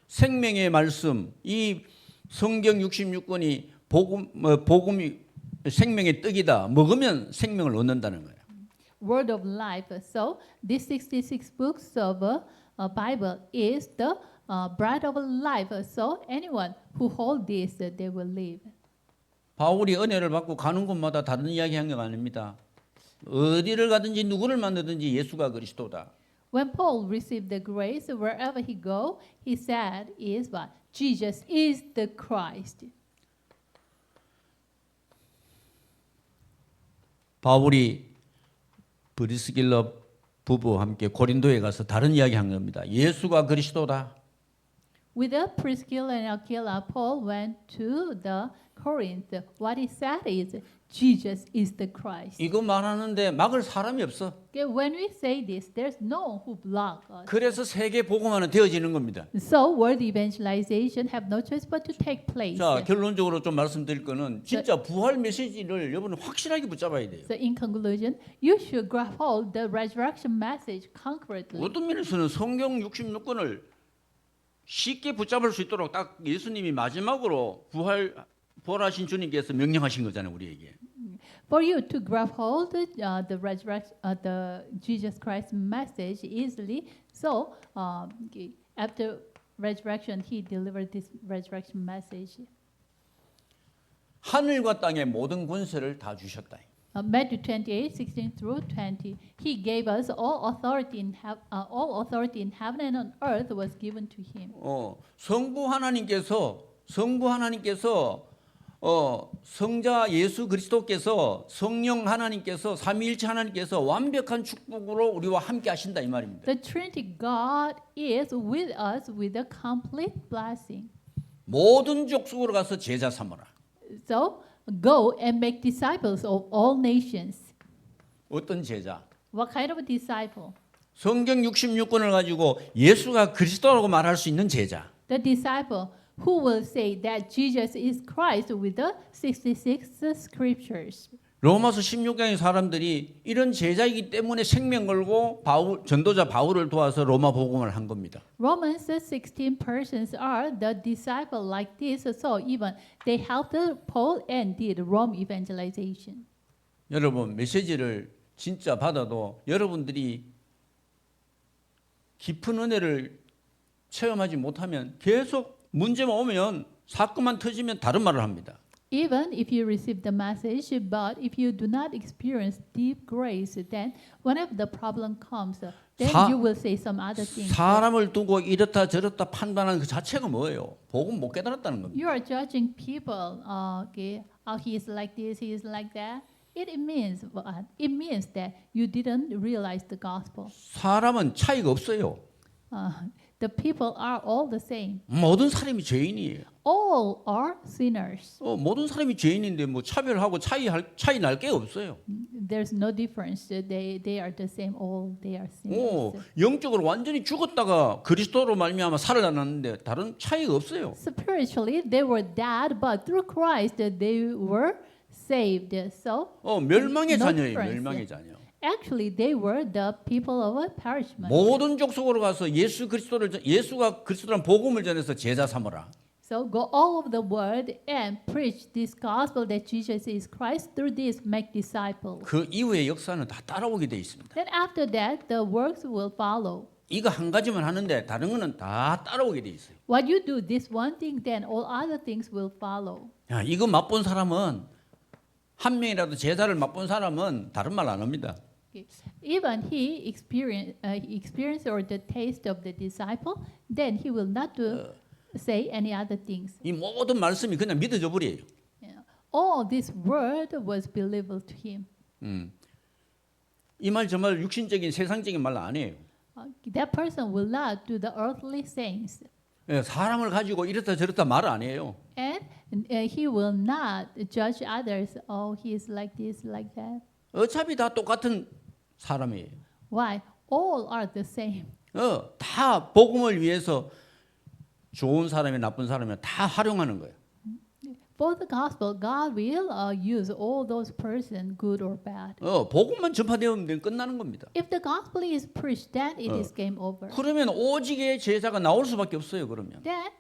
생명의 말씀, 이 성경 66권이 복음이 생명의 떡이다. 먹으면 생명을 얻는다는 거예요. Word of life. So this 66 books of Bible is the bread of life. So anyone who hold this, they will live. 바울이 은혜를 받고 가는 곳마다 다른 이야기한 게 아닙니다. 어디를 가든지 누구를 만나든지 예수가 그리스도다. When Paul received the grace, wherever he go, he said is what? Jesus is the Christ. 바울이 브리스길라 부부와 함께 고린도에 가서 다른 이야기 한 겁니다. 예수가 그리스도다. With Priscilla and Aquila, Paul went to the Corinth. What he said is, Jesus is the Christ. 이거 말하는데 막을 사람이 없어. Okay, when we say this, there's no who block us. 그래서 세계 복음화는 되어지는 겁니다. So world evangelization have no choice but to take place. 자, 결론적으로 좀 말씀드릴 거는 진짜 부활 메시지를 여러분 확실하게 붙잡아야 돼요. So in conclusion, you should grab hold the resurrection message concretely. 어떤 면에서는 성경 66권을 쉽게 붙잡을 수 있도록 딱 예수님이 마지막으로 부활하신 주님께서 명령하신 거잖아요, 우리에게. For you to grab hold the resurrection, the Jesus Christ message easily. So after resurrection, he delivered this resurrection message. 하늘과 땅의 모든 권세를 다 주셨다. Matthew 28:16 through 20. He gave us all authority in heaven and on earth was given to him. 성부 하나님께서 성자 예수 그리스도께서 성령 하나님께서 삼위일체 하나님께서 완벽한 축복으로 우리와 함께 하신다 이 말입니다. The Trinity God is with us with a complete blessing. 모든 족속으로 가서 제자 삼으라. So go and make disciples of all nations. 어떤 제자? What kind of a disciple? 성경 66권을 가지고 예수가 그리스도라고 말할 수 있는 제자. The disciple who will say that Jesus is Christ with the 66 scriptures. 로마서 16강의 사람들이 이런 제자이기 때문에 생명 걸고 전도자 바울을 도와서 로마 복음을 한 겁니다. Romans 16 persons are the disciple like this, so even they helped Paul and did Rome evangelization. 여러분 메시지를 진짜 받아도 여러분들이 깊은 은혜를 체험하지 못하면 계속 문제만 오면 사건만 터지면 다른 말을 합니다. Even if you receive the message, but if you do not experience deep grace, then whenever the problem comes, then you will say some other things. 사람을 두고 이렇다 저렇다 판단하는 그 자체가 뭐예요? 복음 못 깨달았다는 겁니다. You are judging people. Okay, he is like this, he is like that. It means what? It means that you didn't realize the gospel. 사람은 차이가 없어요. The people are all the same. 모든 사람이 죄인이에요. All are sinners. 모든 사람이 죄인인데 뭐 차별하고 차이 날 게 없어요. There's no difference. They are the same. All they are sinners. 영적으로 완전히 죽었다가 그리스도로 말미암아 살아났는데 다른 차이가 없어요. Spiritually, they were dead, but through Christ, they were saved. So 멸망의 no 자녀예요. difference. 멸망의 자녀. Actually, they were the people of perishment. 모든 족속으로 가서 예수가 그리스도란 복음을 전해서 제자 삼으라. So go all over the world and preach this gospel that Jesus is Christ. Through this, make disciples. 그 이후의 역사는 다 따라오게 돼 있습니다. Then after that, the works will follow. 이거 한 가지만 하는데 다른 거는 다 따라오게 돼 있어요. What you do, this one thing, then all other things will follow. 야, 이거 맛본 사람은 한 명이라도 제자를 맛본 사람은 다른 말 안 합니다. Even he experienced or the taste of the disciple, then he will not say any other things. 이 모든 말씀이 그냥 믿어져 버려요. All this word was believable to him. 이 말 정말 육신적인 세상적인 말 안 해요. That person will not do the earthly things. 사람을 가지고 이렇다 저렇다 말 안 해요. And he will not judge others. Oh, he is like this, like that. 어차피 다 똑같은 사람이에요. Why? All are the same. 다 복음을 위해서 좋은 사람이 나쁜 사람이 다 활용하는 거예요. For the gospel, God will use all those persons, good or bad. 복음만 전파되면 끝나는 겁니다. If the gospel is preached, then it is game over. 그러면 오직의 제자가 나올 수밖에 없어요. 그러면 Then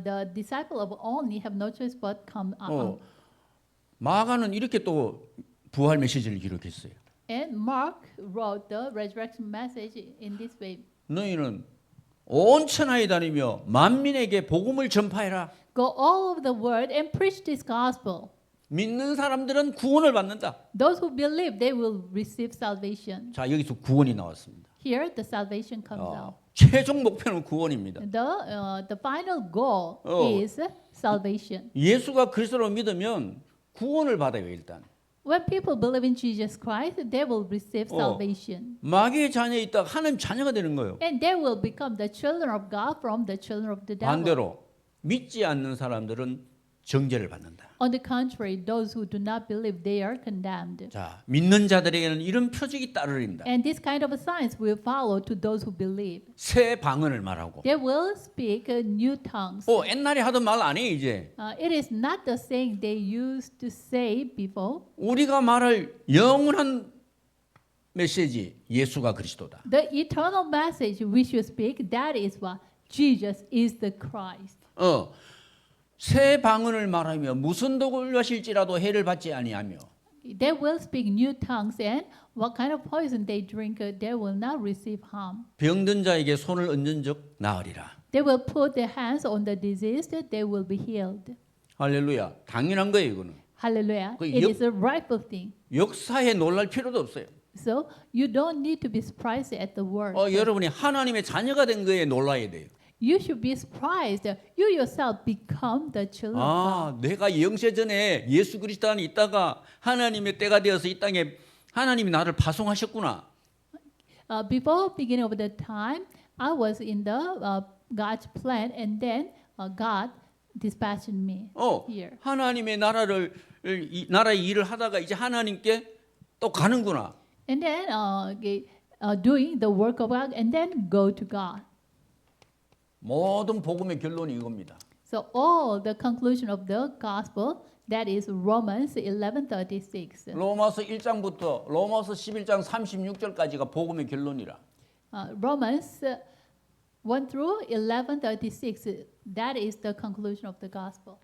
the disciple of only have no choice but come out. 마가는 이렇게 또 부활 메시지를 기록했어요. And Mark wrote the resurrection message in this way. 너희는 온 천하에 다니며 만민에게 복음을 전파해라. Go all over the world and preach this gospel. 믿는 사람들은 구원을 받는다. Those who believe, they will receive salvation. 자, 여기서 구원이 나왔습니다. Here, the salvation comes out. 최종 목표는 구원입니다. The final goal is salvation. 예수가 그리스도로 믿으면 구원을 받아요, 일단. When people believe in Jesus Christ, they will receive salvation. 마귀의 자녀에 있다가 하나님 자녀가 되는 거예요. And they will become the children of God from the children of the devil. 반대로 믿지 않는 사람들은 정죄를 받는다. On the contrary, those who do not believe, they are condemned. 자, 믿는 자들에게는 이런 표적이 따르린다. And this kind of signs will follow to those who believe. 새 방언을 말하고. They will speak new tongues. 옛날에 하던 말 아니에요, 이제. It is not the saying they used to say before. 우리가 말할 영원한 메시지, 예수가 그리스도다. The eternal message we should speak, that is what Jesus is the Christ. 새 방언을 말하며 무슨 독을 마실지라도 해를 받지 아니하며. They will speak new tongues, and what kind of poison they drink, they will not receive harm. 병든 자에게 손을 얹은즉 나으리라. They will put their hands on the diseased, they will be healed. 할렐루야. 당연한 거예요, 이거는. Hallelujah. 그 It 역- is a rightful thing. 역사에 놀랄 필요도 없어요. So you don't need to be surprised at the word. 여러분이 하나님의 자녀가 된 거에 놀라야 돼요. You should be surprised. You yourself become the children of God. 내가 영세 전에 예수 그리스도 안에 있다가 하나님의 때가 되어서 이 땅에 하나님이 나를 파송하셨구나. Before beginning of the time, I was in the God's plan, and then God dispatched me here. 하나님의 나라의 일을 하다가 이제 하나님께 또 가는구나. And then doing the work of God, and then go to God. 모든 복음의 결론이 이겁니다. So all the conclusion of the gospel, that is Romans 11:36. 로마서 1장부터 로마서 11장 36절까지가 복음의 결론이라. Romans 1 through 11:36. That is the conclusion of the gospel.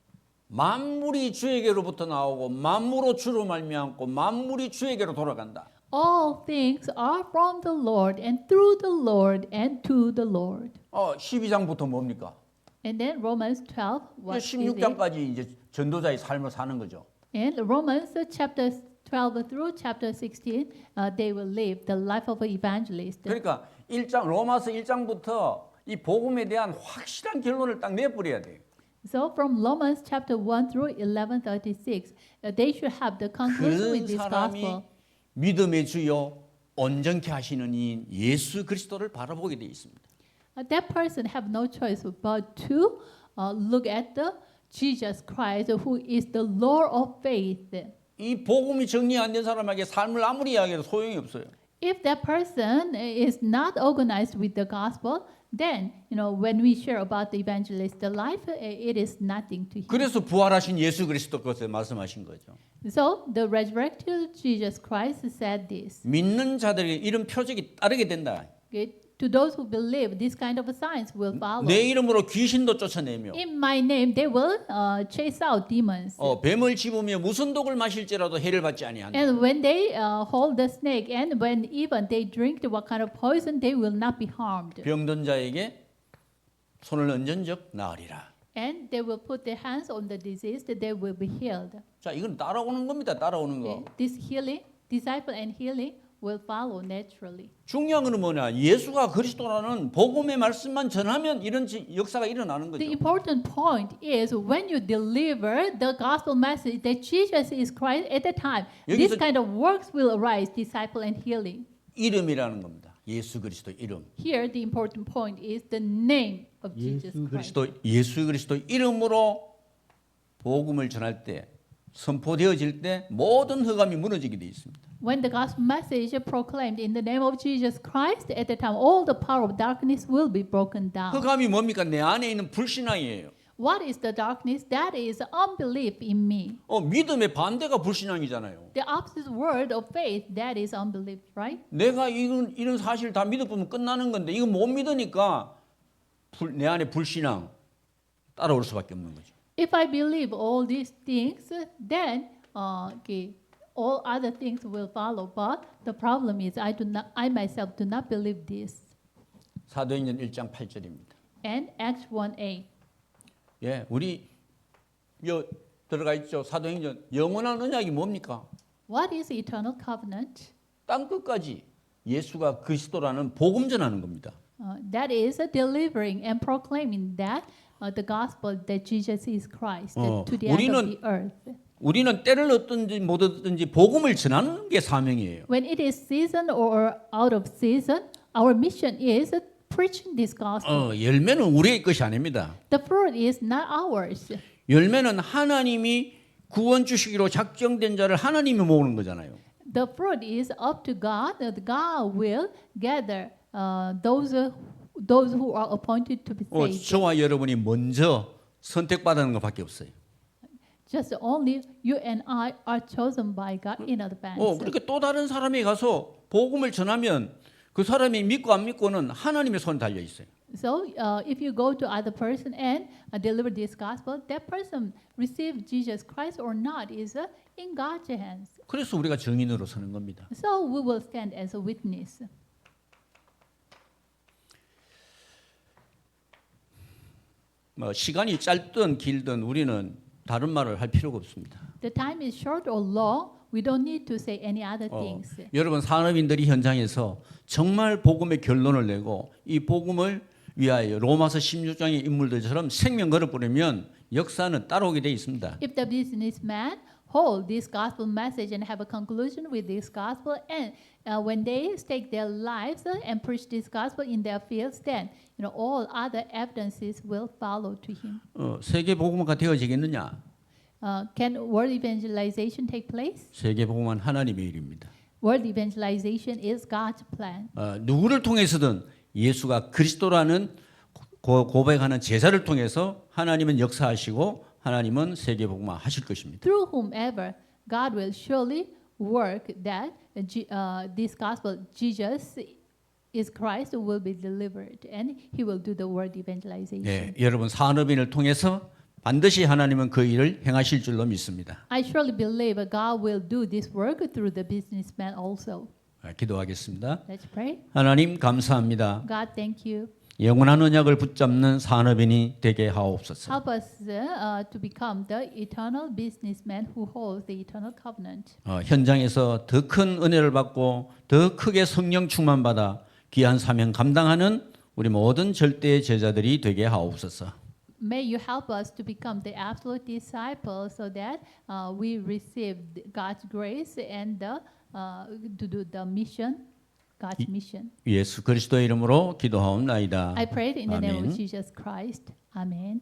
만물이 주에게로부터 나오고 만물로 주로 말미암고 만물이 주에게로 돌아간다. All things are from the Lord, and through the Lord, and to the Lord. 12장부터 뭡니까? And then Romans 12, what is it? 16장까지 이제 전도자의 삶을 사는 거죠. And Romans chapter 12 through chapter 16, they will live the life of an evangelist. 그러니까 로마서 1장부터 이 복음에 대한 확실한 결론을 딱 내버려야 돼요. So from Romans chapter 1 through 11:36, they should have the conclusion with 그 this 사람이 gospel. 믿음의 주요 온전케 하시는 이인 예수 그리스도를 바라보게 되어 있습니다. That person have no choice but to look at the Jesus Christ, who is the Lord of faith. 이 복음이 정리 안 된 사람에게 삶을 아무리 이야기해도 소용이 없어요. If that person is not organized with the gospel, then when we share about the evangelist life, it is nothing to him. 그래서 부활하신 예수 그리스도 것에 말씀하신 거죠. So the resurrected Jesus Christ said this. 믿는 자들에게 이런 표적이 따르게 된다. Okay? To those who believe, this kind of signs will follow. 내 이름으로 귀신도 쫓아내며 In my name, they will chase out demons. 뱀을 집으며 무슨 독을 마실지라도 해를 받지 아니한다. And when they hold the snake, and when even they drink what kind of poison, they will not be harmed. 병든 자에게 손을 얹은즉 나으리라. And they will put their hands on the diseased, they will be healed. 자, 이건 따라오는 겁니다. 따라오는 거. Okay? This healing, disciple and healing will follow naturally. 중요한 건 뭐냐? 예수가 그리스도라는 복음의 말씀만 전하면 이런 역사가 일어나는 거죠. The important point is when you deliver the gospel message that Jesus is Christ at the time, this 여기서- kind of works will arise, disciple and healing. 이름이라는 겁니다. 예수 그리스도 이름. Here, the important point is the name of Jesus Christ. 예수 그리스도 이름으로 복음을 전할 때 선포되어질 때 모든 흑암이 무너지게 되어 있습니다. When the gospel message is proclaimed in the name of Jesus Christ, at the time all the power of darkness will be broken down. 흑암이 뭡니까? 내 안에 있는 불신앙이에요. What is the darkness? That is unbelief in me. 믿음의 반대가 불신앙이잖아요. The opposite word of faith, that is unbelief, right? 내가 이런 사실 다 믿어보면 끝나는 건데 이거 못 믿으니까 내 안에 불신앙 따라올 수밖에 없는 거죠. If I believe all these things, then all other things will follow. But the problem is I myself do not believe this. 사도행전 1장 8절입니다. And Acts 1:8. 예, 우리 들어가 있죠. 사도행전 영원한 언약이 뭡니까? What is eternal covenant? 땅 끝까지 예수가 그리스도라는 복음 전하는 겁니다. That is delivering and proclaiming that the gospel that Jesus is Christ to the end of the earth. 우리는 때를 얻든지 못 얻든지 복음을 전하는 게 사명이에요. When it is season or out of season, our mission is preaching this gospel. 열매는 우리의 것이 아닙니다. The fruit is not ours. 열매는 하나님이 구원 주시기로 작정된 자를 하나님이 모으는 거잖아요. The fruit is up to God. That God will gather those who are appointed to be saved. 저와 여러분이 먼저 선택받는 것밖에 없어요. Just only you and I are chosen by God in advance. 그렇게 또 다른 사람이 가서 복음을 전하면 그 사람이 믿고 안 믿고는 하나님의 손에 달려 있어요. So if you go to other person and deliver this gospel, that person receive Jesus Christ or not is in God's hands. 그래서 우리가 증인으로 서는 겁니다. So we will stand as a witness. 시간이 짧든 길든 우리는 다른 말을 할 필요가 없습니다. The time is short or long, we don't need to say any other things. 여러분 산업인들이 현장에서 정말 복음의 결론을 내고 이 복음을 위하여 로마서 16장의 인물들처럼 생명 걸어버리면 역사는 따라오게 돼 있습니다. If the businessman hold this gospel message and have a conclusion with this gospel, and when they stake their lives and preach this gospel in their fields, then all other evidences will follow to him. 세계 복음화가 되어지겠느냐? Can world evangelization take place? 세계 복음화는 하나님의 일입니다. World evangelization is God's plan. 누구를 통해서든 예수가 그리스도라는 고백하는 제사를 통해서 하나님은 역사하시고 하나님은 세계 복음화 하실 것입니다. Through whomever, God will surely work that this gospel, Jesus is Christ, will be delivered, and He will do the world evangelization. 네, 여러분 산업인을 통해서 반드시 하나님은 그 일을 행하실 줄로 믿습니다. I surely believe God will do this work through the businessman also. 기도하겠습니다. Let's pray. 하나님 감사합니다. God, thank you. 영원한 언약을 붙잡는 산업인이 되게 하옵소서. Help us to become the eternal businessman who holds the eternal covenant. 현장에서 더 큰 은혜를 받고 더 크게 성령 충만 받아 귀한 사명 감당하는 우리 모든 절대의 제자들이 되게 하옵소서. May you help us to become the absolute disciples so that we receive God's grace and to do the mission, God's mission. 예수 그리스도의 이름으로 기도하옵나이다. I pray in the name 아멘. of Jesus Christ. Amen.